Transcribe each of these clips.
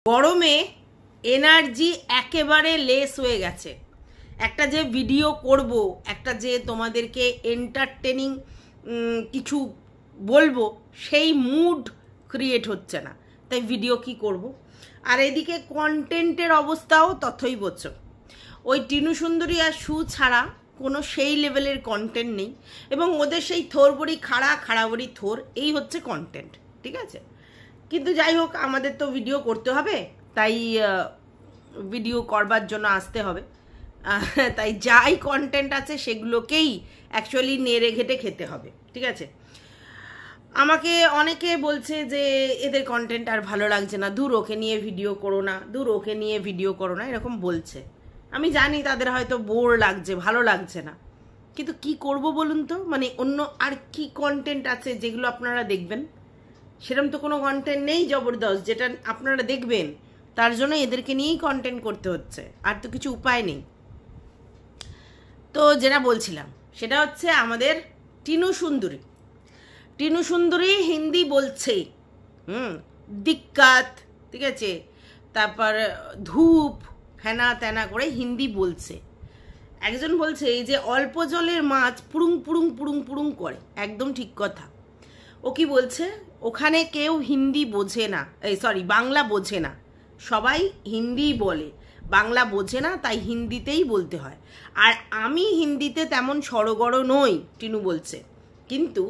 গরমে এনার্জি একেবারে লেস হয়ে গেছে। একটা যে ভিডিও করব, একটা যে তোমাদেরকে এন্টারটেনিং কিছু বলবো, সেই মুড ক্রিয়েট হচ্ছে না, তাই ভিডিও কি করব। আর এদিকে কন্টেন্টের অবস্থাও তথৈবচ। ওই টিনু সুন্দরী আর সু ছাড়া কোনো সেই লেভেলের কন্টেন্ট নেই, এবং ওদের সেই থোর বড়ি খাড়া, খাড়া বড়ি থোর, এই হচ্ছে কন্টেন্ট। ঠিক আছে, কিন্তু যাই হোক, আমাদের তো ভিডিও করতে হবে, তাই ভিডিও করবার জন্য আসতে হবে। তাই যাই কন্টেন্ট আছে সেগুলোকেই অ্যাকচুয়ালি নেড়ে ঘেটে খেতে হবে। ঠিক আছে, আমাকে অনেকে বলছে যে এদের কন্টেন্ট আর ভালো লাগছে না, দূর ওকে নিয়ে ভিডিও করো না, দূর ওকে নিয়ে ভিডিও করো না, এরকম বলছে। আমি জানি তাদের হয়তো বোর লাগছে, ভালো লাগছে না, কিন্তু কি করব বলুন তো। মানে অন্য আর কি কন্টেন্ট আছে যেগুলো আপনারা দেখবেন? সেরকম তো কোনো কন্টেন্ট নেই জবরদস্ত যেটা আপনারা দেখবেন, তার জন্য এদেরকে নিয়েই কন্টেন্ট করতে হচ্ছে, আর তো কিছু উপায় নেই। তো যেটা বলছিলাম সেটা হচ্ছে আমাদের টিনু সুন্দরী। টিনু সুন্দরী হিন্দি বলছে, দিক্কত, ঠিক আছে, তারপর ধূপ ফেনা তেনা করে হিন্দি বলছে। একজন বলছে এই যে অল্প জলের মাছ পুরুং পুরুং পুরুং পুরুং করে, একদম ঠিক কথা। ও কি বলছে, ওখানে কেউ হিন্দি বোঝে না, সরি বাংলা বোঝে না, সবাই হিন্দি বলে, বাংলা বোঝে না, তাই হিন্দিতেই বলতে হয়। আর আমি হিন্দিতে তেমন সড়গড় নই, টিনু বলছে, কিন্তু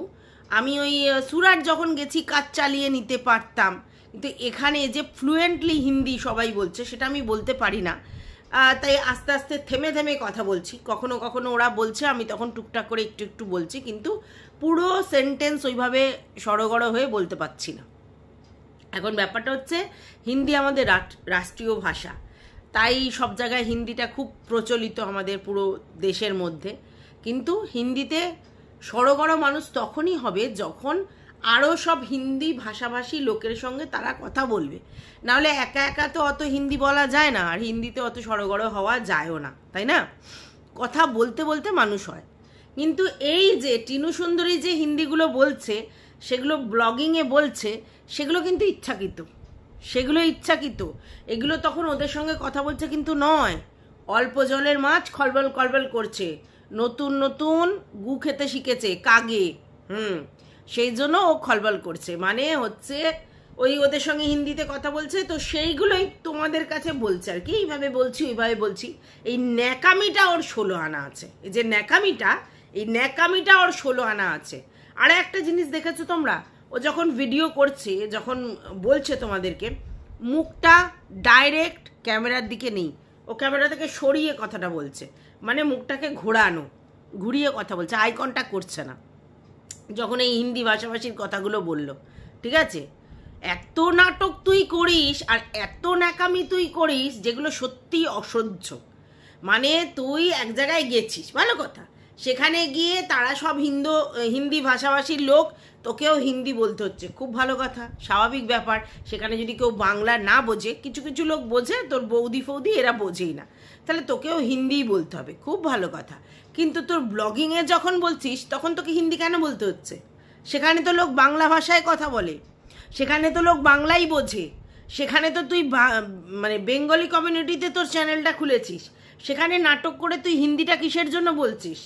আমি ওই সুরাট যখন গেছি কাজ চালিয়ে নিতে পারতাম, কিন্তু এখানে যে ফ্লুয়েন্টলি হিন্দি সবাই বলছে সেটা আমি বলতে পারি না, তাই আস্তে আস্তে থেমে থেমে কথা বলছি। কখনো কখনো ওরা বলছে, আমি তখন টুকটাক করে একটু একটু বলছি, কিন্তু পুরো সেন্টেন্স ওইভাবে সড়গড় হয়ে বলতে পারছি না। এখন ব্যাপারটা হচ্ছে হিন্দি আমাদের রাষ্ট্রীয় ভাষা, তাই সব জায়গায় হিন্দিটা খুব প্রচলিত আমাদের পুরো দেশের মধ্যে। কিন্তু হিন্দিতে সড়গড় মানুষ তখনই হবে যখন আরও সব হিন্দি ভাষাভাষী লোকের সঙ্গে তারা কথা বলবে, নাহলে একা একা তো অত হিন্দি বলা যায় না, আর হিন্দিতে অত সড়গড় হওয়া যায়ও না, তাই না? কথা বলতে বলতে মানুষ হয়। কিন্তু এই যে টিনু সুন্দরী যে হিন্দিগুলো বলছে, সেগুলো ব্লগিংয়ে বলছে, সেগুলো কিন্তু ইচ্ছাকৃত, সেগুলো ইচ্ছাকৃত। এগুলো তখন ওদের সঙ্গে কথা বলছে কিন্তু নয়। অল্প জলের মাছ খলবল কলবল করছে, নতুন নতুন গু খেতে শিখেছে কাগে, সেই জন্য ও খলবল করছে, মানে হচ্ছে ওই ওদের সঙ্গে হিন্দিতে কথা বলছে, তো সেইগুলোই তোমাদের কাছে বলছে আর কি। এইভাবে বলছি, ওইভাবে বলছি। এই ন্যাকামিটা ওর 16 আনা আছে, এই যে ন্যাকামিটা, এই ন্যাকামিটা ওর 16 আনা আছে। আর একটা জিনিস দেখেছো তোমরা, ও যখন ভিডিও করছে, যখন বলছে তোমাদেরকে, মুখটা ডাইরেক্ট ক্যামেরার দিকে নেই, ও ক্যামেরা থেকে সরিয়ে কথাটা বলছে, মানে মুখটাকে ঘোরানো, ঘুরিয়ে কথা বলছে, আই কন্ট্যাক্ট করছে না যখন এই হিন্দি ভাষাভাষীর কথাগুলো বললো। ঠিক আছে, এত নাটক তুই করিস আর এত ন্যাকামি তুই করিস যেগুলো সত্যি অসহ্য। মানে তুই এক জায়গায় গেছিস, ভালো কথা, সেখানে গিয়ে তারা সব হিন্দি ভাষাভাষীর লোক, তোকেও হিন্দি বলতে হচ্ছে, খুব ভালো কথা, স্বাভাবিক ব্যাপার। সেখানে যদি কেউ বাংলা না বোঝে, কিছু কিছু লোক বোঝে, তোর বৌদি ফৌদি এরা বোঝেই না, তাহলে তোকেও হিন্দিই বলতে হবে, খুব ভালো কথা। কিন্তু তোর ব্লগিংয়ে যখন বলছিস, তখন তোকে হিন্দি কেন বলতে হচ্ছে? সেখানে তো লোক বাংলা ভাষায় কথা বলে, সেখানে তো লোক বাংলাই বোঝে, সেখানে তো তুই মানে বেঙ্গলি কমিউনিটিতে তোর চ্যানেলটা খুলেছিস, সেখানে নাটক করে তুই হিন্দিটা কিসের জন্য বলছিস?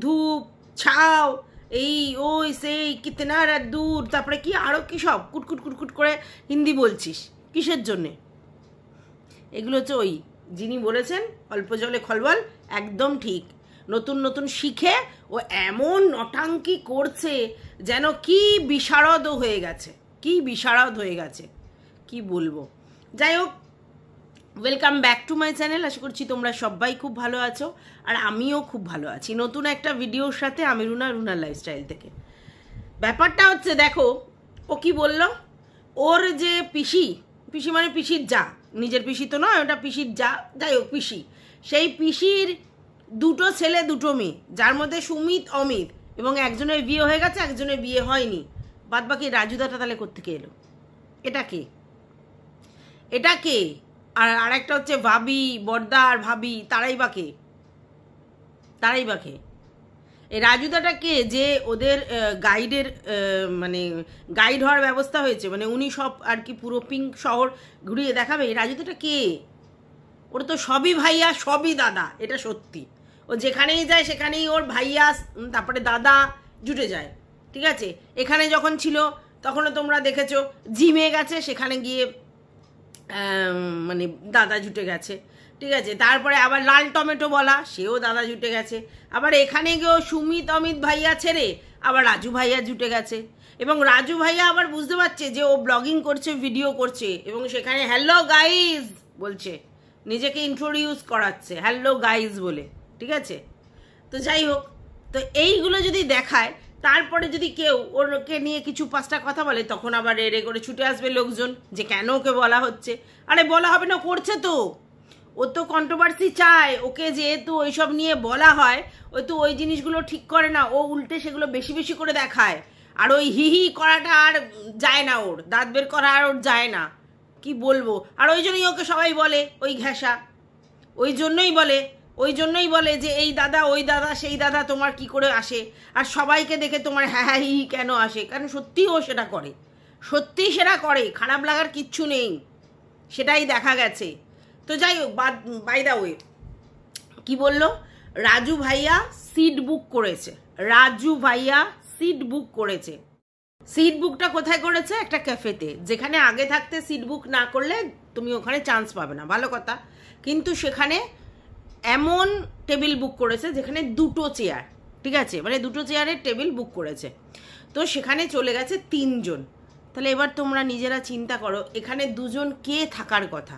ধূপ ছাও, এই ওই সেই কিতনা রাত দূর, তারপরে কি আরও কি সব কুটকুট কুটকুট করে হিন্দি বলছিস, কিসের জন্যে? এগুলো হচ্ছে ওই যিনি বলেছেন অল্প জলে খলবল, একদম ঠিক। নতুন নতুন শিখে ও এমন নটাঙ্কি করছে যেন কি বিশারদ হয়ে গেছে, কি বিশারদ হয়ে গেছে, কি বলবো। যাই হোক, welcome back to my channel. আশা করছি তোমরা সবাই খুব ভালো আছো, আর আমিও খুব ভালো আছি নতুন একটা ভিডিওর সাথে। আমি রুনার লাইফস্টাইল থেকে। ব্যাপারটা হচ্ছে, দেখো ও কি বলল, ওর যে পিসি মানে পিসির যা, নিজের পিসি তো নয়, ওটা পিসির যা, যাই হোক পিসি, সেই পিসির দুটো ছেলে দুটো মেয়ে, যার মধ্যে সুমিত অমিত, এবং একজনের বিয়ে হয়ে গেছে, একজনের বিয়ে হয়নি, বাদ বাকি রাজুদাটা তাহলে কোত্থেকে এলো? এটা কে? আর আরেকটা হচ্ছে ভাবি, বর্দা আর ভাবি, তারাই বা কে? এই রাজুদাটা কে যে ওদের গাইডের মানে গাইড হওয়ার ব্যবস্থা হয়েছে, মানে উনি সব আর কি পুরো পিঙ্ক শহর ঘুরিয়ে দেখাবে, এই রাজুদাটা কে? ওর তো সবই ভাইয়া সবই দাদা, এটা সত্যি। ও যেখানেই যায় সেখানেই ওর ভাইয়া তারপরে দাদা জুটে যায়, ঠিক আছে। এখানে যখন ছিল তখনও তোমরা দেখেছো, জিমে গেছে সেখানে গিয়ে মানে দাদা জুটে গেছে, ঠিক আছে। তারপরে আবার লাল টমেটো বলা, সেও দাদা জুটে গেছে। আবার এখানে গিয়েও সুমিত অমিত ভাইয়া ছেড়ে আবার রাজু ভাইয়া জুটে গেছে। এবং রাজু ভাইয়া আবার বুঝতে পারছে যে ও ব্লগিং করছে, ভিডিও করছে, এবং সেখানে হ্যালো গাইজ বলছে, নিজেকে ইন্ট্রোডিউস করাচ্ছে হ্যালো গাইজ বলে, ঠিক আছে। তো যাই হোক, তো এইগুলো যদি দেখায়, তারপরে যদি কেউ ওরকে নিয়ে কিছু 5টা কথা বলে, তখন আবার রেড়ে করে ছুটে আসবে লোকজন যে কেন ওকে বলা হচ্ছে। আরে বলা হবে না, করছে তো, ও তো কন্ট্রোভার্সি চায়, ওকে যেহেতু ওইসব নিয়ে বলা হয়, ও তো ওই জিনিসগুলো ঠিক করে না, ও উল্টে সেগুলো বেশি বেশি করে দেখায়। আর ওই হি হি করাটা আর যায় না, ওর দাঁত বের করা আর ওর যায় না, কি বলবো। আর ওই জন্যই ওকে সবাই বলে ওই ঘেঁষা, ওই জন্যই বলে যে এই দাদা ওই দাদা সেই দাদা তোমার কি করে আসে, আর সবাইকে দেখে তোমার হ্যাঁ হ্যাঁ হি কেন আসে, কারণ সত্যিই ও সেটা করে, সত্যিই সেটা করে, খারাপ লাগার কিচ্ছু নেই, সেটাই দেখা গেছে। তো যাই হোক, বাই দা ওয়ে, কি বললো, রাজু ভাইয়া সিট বুক করেছে, রাজু ভাইয়া সিট বুক করেছে। সিট বুকটা কোথায় করেছে? একটা ক্যাফেতে, যেখানে আগে থাকতে সিট বুক না করলে তুমি ওখানে চান্স পাবে না, ভালো কথা। কিন্তু সেখানে এমন টেবিল বুক করেছে যেখানে 2টো চেয়ার, ঠিক আছে, মানে 2টো চেয়ারের টেবিল বুক করেছে। তো সেখানে চলে গেছে 3 জন। তাহলে এবার তোমরা নিজেরা চিন্তা করো, এখানে 2 জন কে থাকার কথা।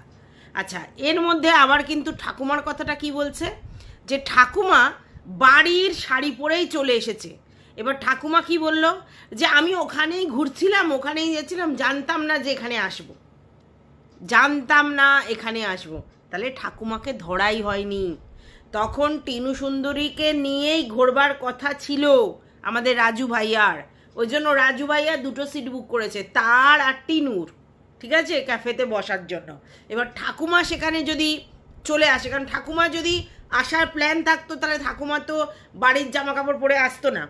আচ্ছা, এর মধ্যে আবার কিন্তু ঠাকুমার কথাটা কি বলছে, যে ঠাকুমা বাড়ির শাড়ি পরেই চলে এসেছে। এবার ঠাকুমা কি বলল, যে আমি ওখানেই ঘুরছিলাম, ওখানেই গেছিলাম, জানতাম না যে এখানে আসবো, জানতাম না এখানে আসবো। তাহলে ঠাকুমাকে ধরাই হয়নি, তখন টিনু সুন্দরীকে নিয়েই ঘোরবার কথা ছিল আমাদের রাজু ভাইয়ার। ওই জন্য রাজু ভাইয়া 2টো সিট বুক করেছে, তার আর টিনুর, ঠিক আছে, ক্যাফেতে বসার জন্য। এবার ঠাকুমা সেখানে যদি চলে আসে, কারণ ঠাকুমা যদি আসার প্ল্যান থাকতো তাহলে ঠাকুমা তো বাড়ির জামা কাপড় পরে আসতো না,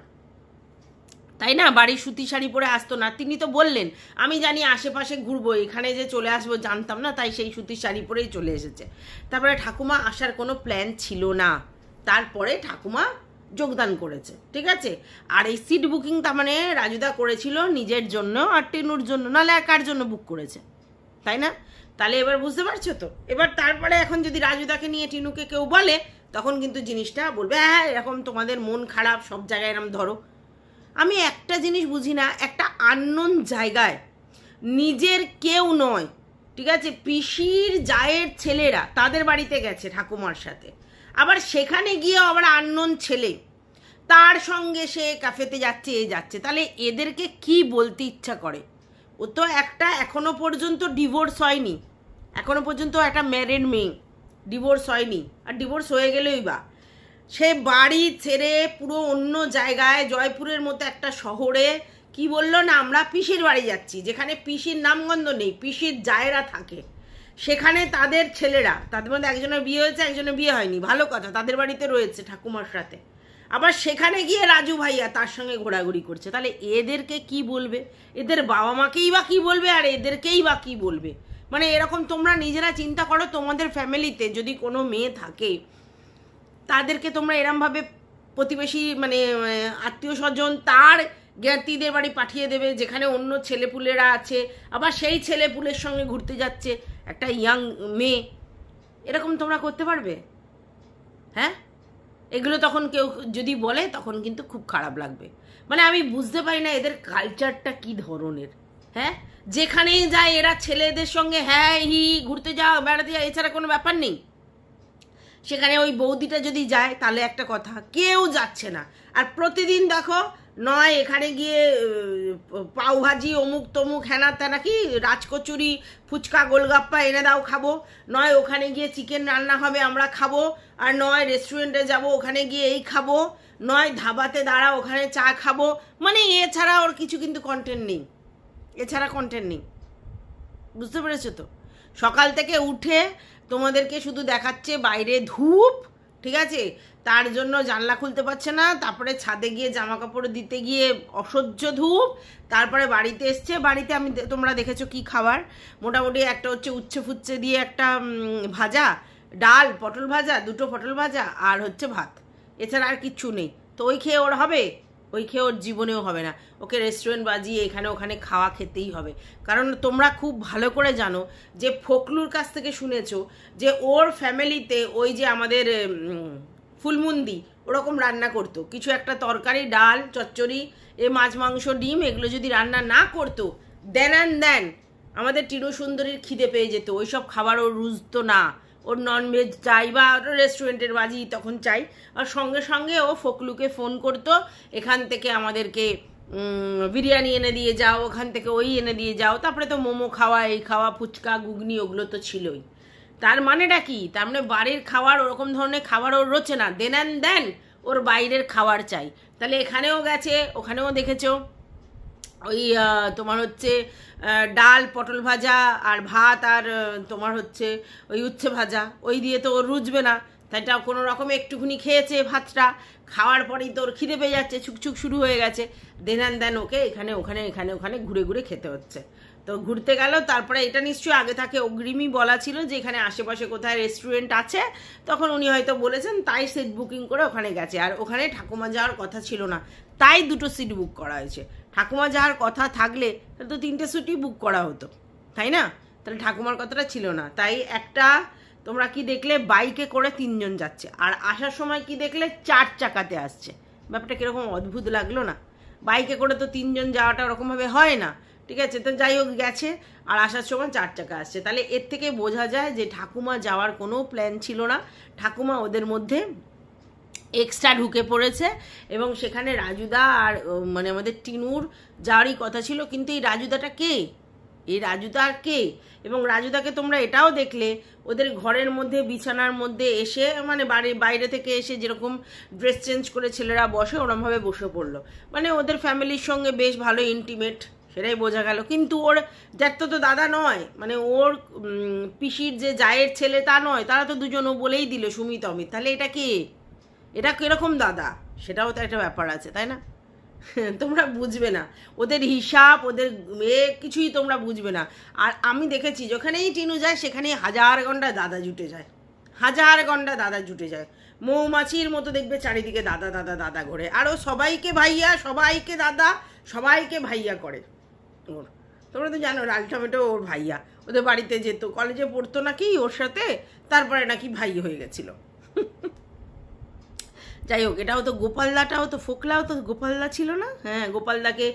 তাই না, বাড়ির সুতি শাড়ি পরে আসতো না। তিনি তো বললেন আমি জানি আশেপাশে ঘুরবো, এখানে যে চলে আসবো জানতাম না, তাই সেই সুতির শাড়ি পরেই চলে এসেছে। তারপরে ঠাকুমা আসার কোনো প্ল্যান ছিল না, তারপরে ঠাকুমা যোগদান করেছে, ঠিক আছে। আর এই সিট বুকিং তার মানে রাজুদা করেছিল নিজের জন্য আর টেনুর জন্য, নাহলে আর কার জন্য বুক করেছে, তাই না? তাহলে এবার বুঝতে পারছো তো। এবার তারপরে এখন যদি রাজুদাকে নিয়ে টিনুকে কেউ বলে, তখন কিন্তু জিনিসটা বলবে হ্যাঁ এরকম তোমাদের মন খারাপ, সব জায়গায় এরকম ধরো। আমি একটা জিনিস বুঝি না, একটা আননোন জায়গায় নিজের কেউ নয়, ঠিক আছে, পিসির জায়ের ছেলেরা তাদের বাড়িতে গেছে ঠাকুমার সাথে, আবার সেখানে গিয়ে আবার আননোন ছেলে তার সঙ্গে সে ক্যাফেতে যাচ্ছে, যাচ্ছে, তাহলে এদেরকে কি বলতে ইচ্ছা করে? ও তো একটা এখনো পর্যন্ত ডিভোর্স হয়নি, এখনো পর্যন্ত একটা ম্যারিড মেয়ে, ডিভোর্স হয়নি, আর ডিভোর্স হয়ে গেলেই বা সে বাড়ি ছেড়ে পুরো অন্য জায়গায় জয়পুরের মতো একটা শহরে কি বললো না আমরা পিসির বাড়ি যাচ্ছি, যেখানে পিসির নামগন্ধ নেই, পিসির জায়েরা থাকে, সেখানে তাদের ছেলেরা, তাদের মধ্যে একজনের বিয়ে হয়েছে একজনের বিয়ে হয়নি, ভালো কথা, তাদের বাড়িতে রয়েছে ঠাকুমার সাথে, আবার সেখানে গিয়ে রাজু ভাইয়া তার সঙ্গে ঘোরাঘুরি করছে। তাহলে এদেরকে কি বলবে? এদের বাবা মাকেই বা কি বলবে, আর এদেরকেই বা কি বলবে? মানে এরকম তোমরা নিজেরা চিন্তা করো, তোমাদের ফ্যামিলিতে যদি কোনো মেয়ে থাকে, তাদেরকে তোমরা এরমভাবে প্রতিবেশী মানে আত্মীয় স্বজন তার জ্ঞাতিদের বাড়ি পাঠিয়ে দেবে, যেখানে অন্য ছেলেপুলেরা আছে, আবার সেই ছেলেপুলের সঙ্গে ঘুরতে যাচ্ছে একটা ইয়াং মেয়ে, এরকম তোমরা করতে পারবে? হ্যাঁ, এগুলো তখন কেউ যদি বলে তখন কিন্তু খুব খারাপ লাগবে। মানে আমি বুঝতে পারি না এদের কালচারটা কি ধরনের। হ্যাঁ, যেখানেই যায় এরা ছেলেদের সঙ্গে হ্যাঁ হি ঘুরতে যাও, বেড়াতে যাও, এছাড়া কোনো ব্যাপার নেই। সেখানে ওই বৌদিটা যদি যায় তাহলে একটা কথা, কেউ যাচ্ছে না। আর প্রতিদিন দেখো, নয় এখানে গিয়ে পাওভাজি অমুক তমুক হেনা তেনা কি রাজকচুরি ফুচকা গোলগাপ্পা এনে দাও খাবো, নয় ওখানে গিয়ে চিকেন রান্না হবে আমরা খাবো, আর নয় রেস্টুরেন্টে যাব ওখানে গিয়ে এই খাবো, নয় ধাবাতে দাঁড়া ওখানে চা খাবো। মানে এছাড়া ওর কিছু কিন্তু কন্টেন্ট নেই, এছাড়া কন্টেন্ট নেই, বুঝতে পেরেছো তো। সকাল থেকে উঠে তোমাদেরকে শুধু দেখাচ্ছে বাইরে ধূপ, ঠিক আছে, তার জন্য জানলা খুলতে পারছে না, তারপরে ছাদে গিয়ে জামা কাপড় দিতে গিয়ে অসহ্য ধূপ, তারপরে বাড়িতে এসছে। বাড়িতে তোমরা দেখেছো কি খাবার, মোটামুটি একটা হচ্ছে উচ্ছে ফুচ্ছে দিয়ে একটা ভাজা, ডাল, পটল ভাজা, 2টো পটল ভাজা, আর হচ্ছে ভাত, এছাড়া আর কিচ্ছু নেই। তো ওই খেয়ে ওর হবে? ওই খেয়ে ওর জীবনেও হবে না। ওকে রেস্টুরেন্ট বাজিয়ে এখানে ওখানে খাওয়া খেতেই হবে। কারণ তোমরা খুব ভালো করে জানো যে ফোকলুর কাছ থেকে শুনেছো যে ওর ফ্যামিলিতে ওই যে আমাদের ফুলমুন্দি ওরকম রান্না করতো, কিছু একটা তরকারি, ডাল, চচ্চড়ি, মাছ মাংস ডিম এগুলো যদি রান্না না করতো, দেন আমাদের টিনু সুন্দরীর খিদে পেয়ে যেত। ওইসব খাবার ওর রুজতো না, ওর ননভেজ চাই বা রেস্টুরেন্টের বাজি তখন চাই। আর সঙ্গে সঙ্গে ও ফোকলুকে ফোন করতো, এখান থেকে আমাদেরকে বিরিয়ানি এনে দিয়ে যাও, ওখান থেকে ওই এনে দিয়ে যাও। তারপরে তো মোমো খাওয়া, এই খাওয়া, ফুচকা, ঘুগনি ওগুলো তো ছিলই। তার মানেটা কি? তার মানে বাড়ির খাবার ওরকম ধরনের খাবার ওর রোচে না, দেন ওর বাইরের খাবার চাই। তাহলে এখানেও গেছে, ওখানেও দেখেছো ওই তোমার হচ্ছে ডাল, পটল ভাজা আর ভাত, আর তোমার হচ্ছে ওই উচ্ছে ভাজা, ওই দিয়ে তো ওর রুজবে না। তাইটা কোনো রকমে একটুখানি খেয়েছে ভাতটা, খাওয়ার পরেই তোর খিদে পেয়ে যাচ্ছে, ছুকছুক শুরু হয়ে গেছে। দেন ওকে এখানে ওখানে ঘুরে ঘুরে খেতে হচ্ছে। তো ঘুরতে গেল, তারপরে এটা নিশ্চয়ই আগে থাকে অগ্রিমই বলা ছিল যে এখানে আশেপাশে কোথায় রেস্টুরেন্ট আছে, তখন উনি হয়তো বলেছেন, তাই সিট বুকিং করে ওখানে গেছে। আর ওখানে ঠাকুমা যাওয়ার কথা ছিল না, তাই 2টো সিট বুক করা হয়েছে। ঠাকুমা যাওয়ার কথা থাকলে তাহলে তো 3টে সিটই বুক করা হতো, তাই না? তাহলে ঠাকুমার কথাটা ছিল না। তাই একটা তোমরা কি দেখলে, বাইকে করে 3 জন যাচ্ছে, আর আসার সময় কি দেখলে, 4 চাকাতে আসছে। ব্যাপারটা কিরকম অদ্ভুত লাগলো না? বাইকে করে তো 3 জন যাওয়াটা ওরকমভাবে হয় না, ঠিক আছে? তো যাই হোক গেছে, আর আসার সময় 4 চাকা আসছে। তাহলে এর থেকে বোঝা যায় যে ঠাকুমা যাওয়ার কোনো প্ল্যান ছিল না, ঠাকুমা ওদের মধ্যে এক্সট্রা ঢুকে পড়েছে। এবং সেখানে রাজুদা আর মানে আমাদের টিনুর যাওয়ারই কথা ছিল, কিন্তু এই রাজুদাটা কে? এই রাজুদা কে? এবং রাজুদাকে তোমরা এটাও দেখলে ওদের ঘরের মধ্যে বিছানার মধ্যে এসে, মানে বাইরে থেকে এসে যেরকম ড্রেস চেঞ্জ করে ছেলেরা বসে ওরমভাবে বসে পড়লো। মানে ওদের ফ্যামিলির সঙ্গে বেশ ভালো ইন্টিমেট, সেটাই বোঝা গেল। কিন্তু ওর জ্যাঠতো তো দাদা নয়, মানে ওর পিসির যে জায়ের ছেলে তা নয়, তারা তো দুজন, ও বলেই দিল সুমিত অমিত। তাহলে এটা কে? এটা কিরকম দাদা? সেটাও তো একটা ব্যাপার আছে, তাই না? তোমরা বুঝবে না ওদের হিসাব, ওদের কিছুই তোমরা বুঝবে না। আর আমি দেখেছি যেখানেই টিনু যায় সেখানেই 1000 ঘন্টা দাদা জুটে যায়, 1000 ঘন্টা দাদা জুটে যায়। মৌমাছির মতো দেখবে চারিদিকে দাদা দাদা দাদা ঘোরে, আর ও সবাইকে ভাইয়া, সবাইকে দাদা, সবাইকে ভাইয়া করে ওর। তোমরা তো জানো লাল টমেটো ওর ভাইয়া, ওদের বাড়িতে যেত, কলেজে পড়তো নাকি ওর সাথে, তারপরে নাকি ভাই হয়ে গেছিল। যাই হোক, এটাও তো গোপালদাটাও তো, ফোকলাও তো গোপালদা ছিল না? হ্যাঁ, গোপালদাকে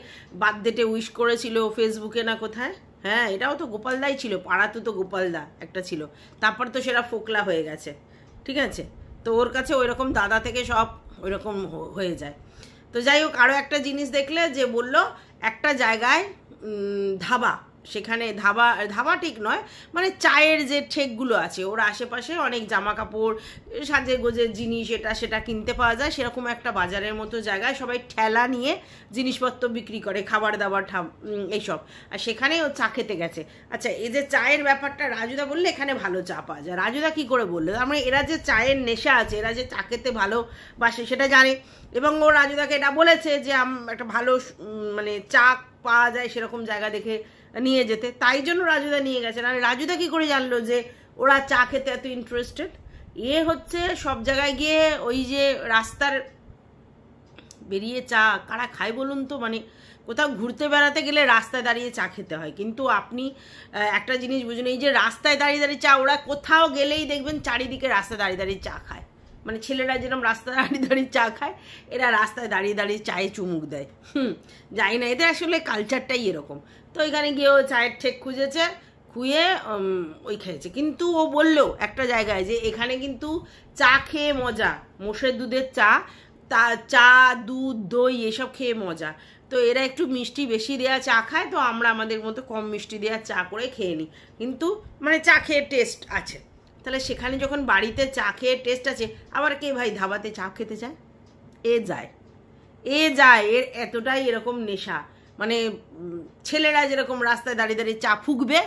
বার্থডেতে উইশ করেছিল ফেসবুকে না কোথায়। হ্যাঁ, এটাও তো গোপালদাই ছিল, পাড়াতে তো গোপালদা একটা ছিল, তারপর তো সেটা ফোকলা হয়ে গেছে, ঠিক আছে? তো ওর কাছে ওই রকম দাদা থেকে সব ওই রকম হয়ে যায়। তো যাই হোক, আরও একটা জিনিস দেখলে যে বললো একটা জায়গায় ধাবা, সেখানে ধাবা ঠিক নয়, মানে চায়ের যে ঠেকগুলো আছে ওর আশেপাশে অনেক জামা কাপড়, সাজে গোজের জিনিস, এটা সেটা কিনতে পাওয়া যায়। সেরকম একটা বাজারের মতো জায়গায় সবাই ঠেলা নিয়ে জিনিসপত্র বিক্রি করে, খাবার দাবার এইসব। আর সেখানেই ও চা খেতে গেছে। আচ্ছা, এই যে চায়ের ব্যাপারটা রাজুদা বললে এখানে ভালো চা পাওয়া যায়, রাজুদা কি করে বললো? তার মানে এরা যে চায়ের নেশা আছে, এরা যে চা খেতে ভালোবাসে সেটা জানে। এবং ও রাজুদাকে এটা বলেছে যে একটা ভালো মানে চা পাওয়া যায় সেরকম জায়গা দেখে নিয়ে যেতে, তাই জন্য রাজুদা নিয়ে গেছে। আর রাজুদা কি করে জানলো যে ওরা চা খেতে এত ইন্টারেস্টেড? হচ্ছে সব জায়গায় গিয়ে ওই যে রাস্তার বেরিয়ে চা কারা খায় বলুন তো? মানে কোথাও ঘুরতে বেড়াতে গেলে রাস্তায় দাঁড়িয়ে চা খেতে হয়, কিন্তু আপনি একটা জিনিস বুঝুন, এই যে রাস্তায় দাঁড়িয়ে দাঁড়িয়ে চা, ওরা কোথাও গেলেই দেখবেন চারিদিকে রাস্তায় দাঁড়িয়ে দাঁড়িয়ে চা খায়। মানে ছেলেরা যেরকম রাস্তায় দাঁড়িয়ে দাঁড়িয়ে চা খায়, এরা রাস্তায় দাঁড়িয়ে দাঁড়িয়ে চায়ে চুমুক দেয়। জানি না, এদের আসলে কালচারটাই এরকম। তো এখানে গিয়ে ও চায়ের ঠেক খুঁজেছে, খুঁয়ে ওই খেয়েছে। কিন্তু ও বললো একটা জায়গায় যে এখানে কিন্তু চা খেয়ে মজা, মোষের দুধের চা, চা, দুধ, দই এসব খেয়ে মজা। তো এরা একটু মিষ্টি বেশি দেওয়া চা খায়, তো আমরা আমাদের মতো কম মিষ্টি দেওয়া চা করে খেয়ে নিই, কিন্তু মানে চা খেয়ে টেস্ট আছে। তাহলে সেখানে যখন বাড়িতে চা খেয়ে টেস্ট আছে, আবার কে ভাই ধাবাতে চা খেতে যায়? এ যায়, এর এতটাই এরকম নেশা। মানে ছেলেরা যেরকম রাস্তায় দাঁড়িয়ে দাঁড়িয়ে চা ফুঁকবে,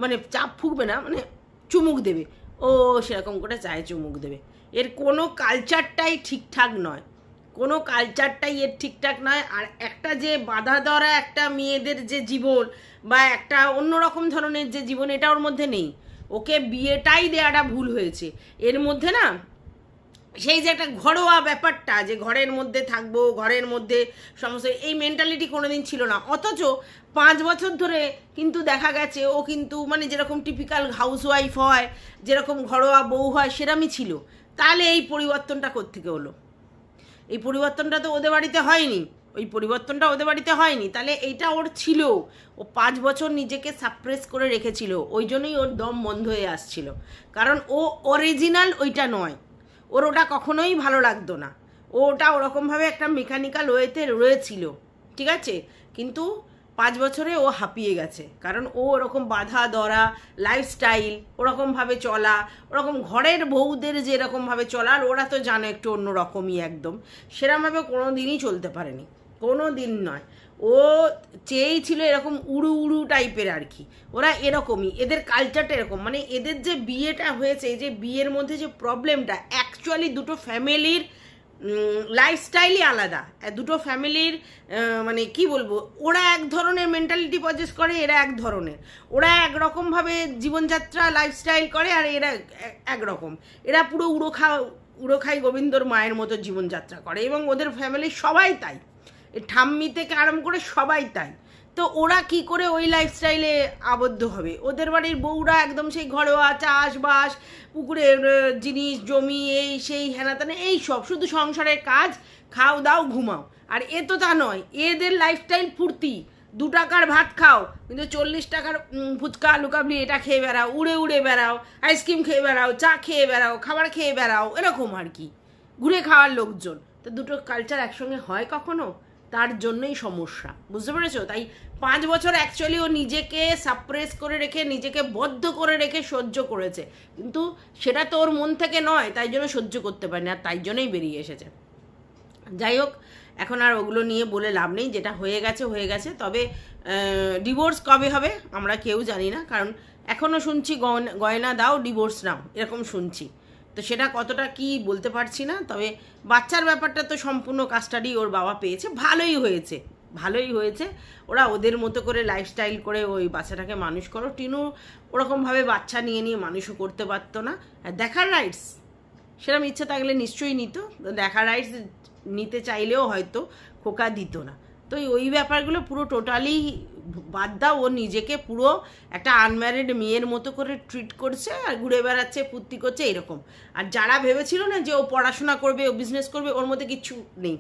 মানে চা ফুঁকবে না, মানে চুমুক দেবে, ও সেরকম করে চায়ে চুমুক দেবে। এর কোনো কালচারটাই ঠিকঠাক নয়, কোনো কালচারটাই এর ঠিকঠাক নয়। আর একটা যে বাধা ধরা একটা মেয়েদের যে জীবন বা একটা অন্যরকম ধরনের যে জীবন, এটা ওর মধ্যে নেই। ওকে বিয়েটাই দেওয়াটা ভুল হয়েছে। এর মধ্যে না সেই যে একটা ঘরোয়া ব্যাপারটা, যে ঘরের মধ্যে থাকবো, ঘরের মধ্যে সমস্ত, এই মেন্টালিটি কোনোদিন ছিল না। অথচ 5 বছর ধরে কিন্তু দেখা গেছে ও কিন্তু মানে যেরকম টিপিক্যাল হাউসওয়াইফ হয়, যেরকম ঘরোয়া বউ হয়, সেরমই ছিল। তাহলে এই পরিবর্তনটা কোত্থেকে হলো? এই পরিবর্তনটা তো ওদের বাড়িতে হয়নি, তাহলে এইটা ওর ছিল। ও 5 বছর নিজেকে সাপ্রেস করে রেখেছিল, ওই জন্যই ওর দম বন্ধ হয়ে আসছিল। কারণ ও অরিজিনাল ওইটা নয়, ওর ওটা কখনোই ভালো লাগতো না। ওটা ওরকমভাবে একটা মেকানিক্যাল ওয়েতে রয়েছিল, ঠিক আছে? কিন্তু 5 বছরে ও হাঁপিয়ে গেছে, কারণ ও ওরকম বাধা ধরা লাইফস্টাইল, ওরকমভাবে চলা, ওরকম ঘরের বউদের যেরকমভাবে চলার, ওরা তো জানে একটু অন্যরকমই একদম, সেরকমভাবে কোনো দিনই চলতে পারেনি, কোনো দিন নয়। ও চেয়েই ছিল এরকম উড়ু উড়ু টাইপের আর কি। ওরা এরকমই, এদের কালচারটা এরকম। মানে এদের যে বিয়েটা হয়েছে, এই যে বিয়ের মধ্যে যে প্রবলেমটা, অ্যাকচুয়ালি দুটো ফ্যামিলির লাইফস্টাইলই আলাদা। দুটো ফ্যামিলির মানে কি বলবো, ওরা এক ধরনের মেন্টালিটি পজেস করে, এরা এক ধরনের। ওরা একরকমভাবে জীবনযাত্রা লাইফস্টাইল করে, আর এরা একরকম। এরা পুরো উড়োখাই গোবিন্দর মায়ের মতো জীবনযাত্রা করে, এবং ওদের ফ্যামিলির সবাই তাই, ঠাম্মি থেকে আরম্ভ করে সবাই তাই। তো ওরা কি করে ওই লাইফস্টাইলে আবদ্ধ হবে? ওদের বাড়ির বউরা একদম সেই ঘরোয়া চাষবাস, পুকুরের জিনিস, জমি, এই সেই হেনাতানা, এই সব, শুধু সংসারের কাজ, খাও দাও ঘুমাও। আর এ তো তা নয়, এদের লাইফস্টাইল ফুর্তি। 2 টাকার ভাত খাও, কিন্তু 40 টাকার ফুচকা লুকাবলি এটা খেয়ে বেড়াও, উড়ে উড়ে বেড়াও, আইসক্রিম খেয়ে বেড়াও, চা খেয়ে বেড়াও, খাবার খেয়ে বেড়াও, এরকম আর কি, ঘুরে খাওয়ার লোকজন। তো দুটো কালচার একসঙ্গে হয় কখনো? তার জন্যই সমস্যা, বুঝতে পেরেছো? তাই 5 বছর অ্যাকচুয়ালি ও নিজেকে সাপ্রেস করে রেখে, নিজেকে বদ্ধ করে রেখে সহ্য করেছে, কিন্তু সেটা তো ওর মন থেকে নয়, তাই জন্য সহ্য করতে পারেনি, আর তাই জন্যই বেরিয়ে এসেছে। যাই হোক, এখন আর ওগুলো নিয়ে বলে লাভ নেই, যেটা হয়ে গেছে। তবে ডিভোর্স কবে হবে আমরা কেউ জানি না, কারণ এখনও শুনছি গয়না দাও ডিভোর্স নাও, এরকম শুনছি। তো সেটা কতটা কি বলতে পারছি না। তবে বাচ্চার ব্যাপারটা তো সম্পূর্ণ কাস্টাডি ওর বাবা পেয়েছে, ভালোই হয়েছে। ওরা ওদের মতো করে লাইফস্টাইল করে ওই বাচ্চাটাকে মানুষ করো। টিনু ওরকমভাবে বাচ্চা নিয়ে মানুষও করতে পারতো না। দেখার রাইটস, সেরকম ইচ্ছে থাকলে নিশ্চয়ই নিত, দেখার রাইটস নিতে চাইলেও হয়তো খোকা দিত না। তো ওই ব্যাপারগুলো পুরো টোটালি বাদ দাও। ও নিজেকে পুরো একটা আনম্যারিড মেয়ের মতো করে ট্রিট করছে, আর ঘুরে বেড়াচ্ছে, ফুর্তি করছে, এরকম। আর যারা ভেবেছিল না যে ও পড়াশোনা করবে, ও বিজনেস করবে, ওর মধ্যে কিচ্ছু নেই,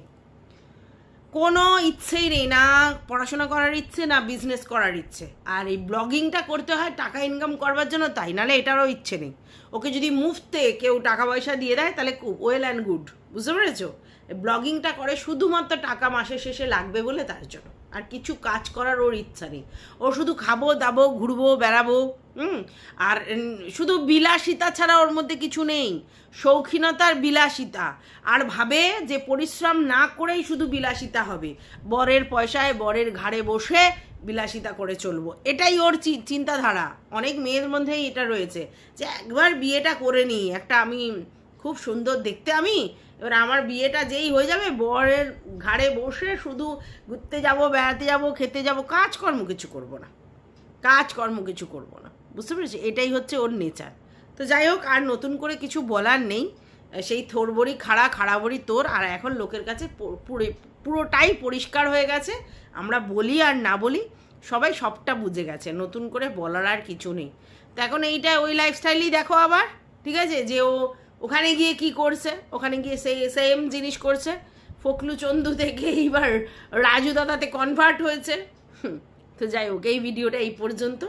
কোনো ইচ্ছেই নেই, না পড়াশোনা করার ইচ্ছে, না বিজনেস করার ইচ্ছে। আর এই ব্লগিংটা করতে হয় টাকা ইনকাম করবার জন্য, তাই নাহলে এটারও ইচ্ছে নেই। ওকে যদি মুফতে কেউ টাকা পয়সা দিয়ে দেয় তাহলে খুব ওয়েল অ্যান্ড গুড, বুঝতে পেরেছো? ব্লগিংটা করে শুধুমাত্র টাকা মাসের শেষে লাগবে বলে, তার জন্য। আর কিছু কাজ করার ওর ইচ্ছা নেই। ও শুধু খাবো দাবো, ঘুরবো বেড়াবো, আর শুধু বিলাসিতা ছাড়া ওর মধ্যে কিছু নেই, শৌখিনতার বিলাসিতা। আর ভাবে যে পরিশ্রম না করেই শুধু বিলাসিতা হবে, বরের পয়সায় বরের ঘাড়ে বসে বিলাসিতা করে চলবো, এটাই ওর চিন্তাধারা। অনেক মেয়ের মধ্যেই এটা রয়েছে যে একবার বিয়েটা করে নিই, একটা আমি খুব সুন্দর দেখতে, আমি এবার আমার বিয়েটা যেই হয়ে যাবে, বরের ঘাড়ে বসে শুধু ঘুরতে যাব, বেড়াতে যাব, খেতে যাব, কাজকর্ম কিছু করব না, বুঝতে পেরেছি? এটাই হচ্ছে ওর নেচার। তো যাই হোক, আর নতুন করে কিছু বলার নেই। সেই থোর বড়ি খাড়া বড়ি তোর। আর এখন লোকের কাছে পুরোটাই পরিষ্কার হয়ে গেছে। আমরা বলি আর না বলি, সবাই সবটা বুঝে গেছে, নতুন করে বলার আর কিছু নেই। তো এখন এইটা ওই লাইফস্টাইলই দেখো আবার, ঠিক আছে? যে ও ওখানে গিয়ে কি করছে, ওখানে গিয়ে সেই সেম জিনিস করছে, ফকলু চন্দু থেকে এইবার রাজু দাদাতে কনভার্ট হয়েছে। তো যাই হোক, এই ভিডিওটা এই পর্যন্ত।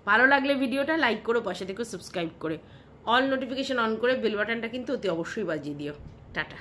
ভালো লাগলে ভিডিওটা লাইক করো, পাশে থেকে সাবস্ক্রাইব করে অল নোটিফিকেশন অন করে বেল বাটনটা কিন্তু অতি অবশ্যই বাজিয়ে দিও। টাটা।